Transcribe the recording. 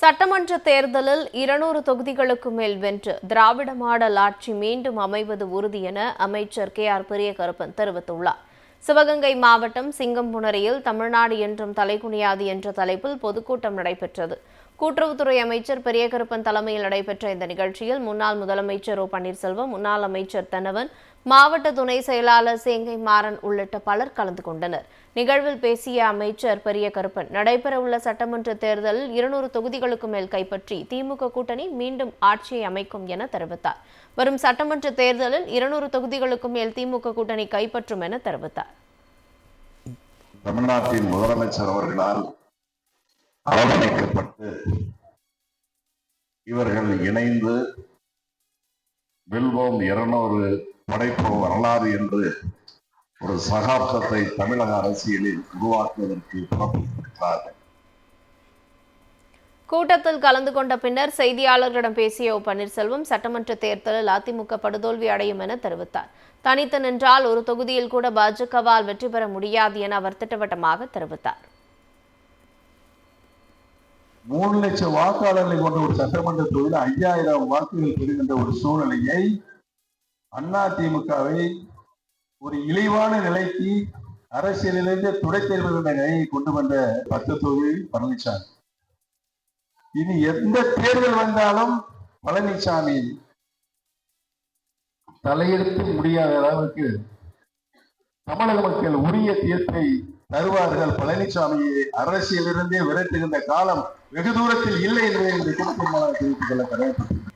சட்டமன்ற தேர்தலில் 200 தொகுதிகளுக்கு மேல் வென்று திராவிட மாடல் ஆட்சி மீண்டும் அமைவது உறுதி என அமைச்சர் KR பெரியகருப்பன் தெரிவித்துள்ளார். சிவகங்கை மாவட்டம் சிங்கம்புணரியில் தமிழ்நாடு என்றும் தலைகுனியாது என்ற தலைப்பில் பொதுக்கூட்டம் நடைபெற்றது. கூட்டுறவுத்துறை அமைச்சர் பெரியகருப்பன் தலைமையில் நடைபெற்ற இந்த நிகழ்ச்சியில் முன்னாள் முதலமைச்சர் பன்னீர்செல்வம், முன்னாள் அமைச்சர் தனவன், மாவட்ட துணை செயலாளர் சேங்கை மாறன் உள்ளிட்ட பலர் கலந்து கொண்டனர். நிகழ்வில் பேசிய அமைச்சர் பெரியகருப்பன், நடைபெறவுள்ள சட்டமன்ற தேர்தலில் 200 தொகுதிகளுக்கு மேல் கைப்பற்றி திமுக கூட்டணி மீண்டும் ஆட்சியை அமைக்கும் என தெரிவித்தார். வரும் சட்டமன்ற தேர்தலில் 200 தொகுதிகளுக்கு மேல் திமுக கூட்டணி கைப்பற்றும் என தெரிவித்தார். தமிழ்நாட்டின் முதலமைச்சர் அவர்களால் அரவணைக்கப்பட்டு இவர்கள் இணைந்து வெல்வோம் 200 படைப்போம் வரலாறு என்று ஒரு சகாப்தத்தை தமிழக அரசியலில் உருவாக்குவதற்கு புறப்பட்டிருக்கிறார்கள். கூட்டத்தில் கலந்து கொண்ட பின்னர் செய்தியாளர்களிடம் பேசிய பன்னீர்செல்வம், சட்டமன்ற தேர்தலில் அதிமுக படுதோல்வி அடையும் என தெரிவித்தார். தனித்து நின்றால் ஒரு தொகுதியில் கூட பாஜகவால் வெற்றி பெற முடியாது என அவர் திட்டவட்டமாக தெரிவித்தார். 3 லட்சம் வாக்காளர்களை கொண்ட ஒரு சட்டமன்ற தொகுதியில் 5000 வாக்குகள் பெறுகின்ற ஒரு சூழ்நிலையை அதிமுகவை ஒரு இழிவான நிலைக்கு அரசியலிலிருந்து துடைத்தெறிகின்ற நிலையை கொண்டு வந்த 10 தொகுதி பழனிசாமி. இனி எந்த தேர்தல் வந்தாலும் பழனிசாமி தலையெடுத்து முடியாத அளவுக்கு தமிழக மக்கள் உரிய தீர்ப்பை தருவார்கள். பழனிசாமியை அரசியலிருந்தே விரட்டுகின்ற காலம் வெகு தூரத்தில் இல்லை என்பதை இந்த குறிப்பிட்ட தெரிவித்துக் கொள்ள கடமைப்பட்டிருக்கிறது.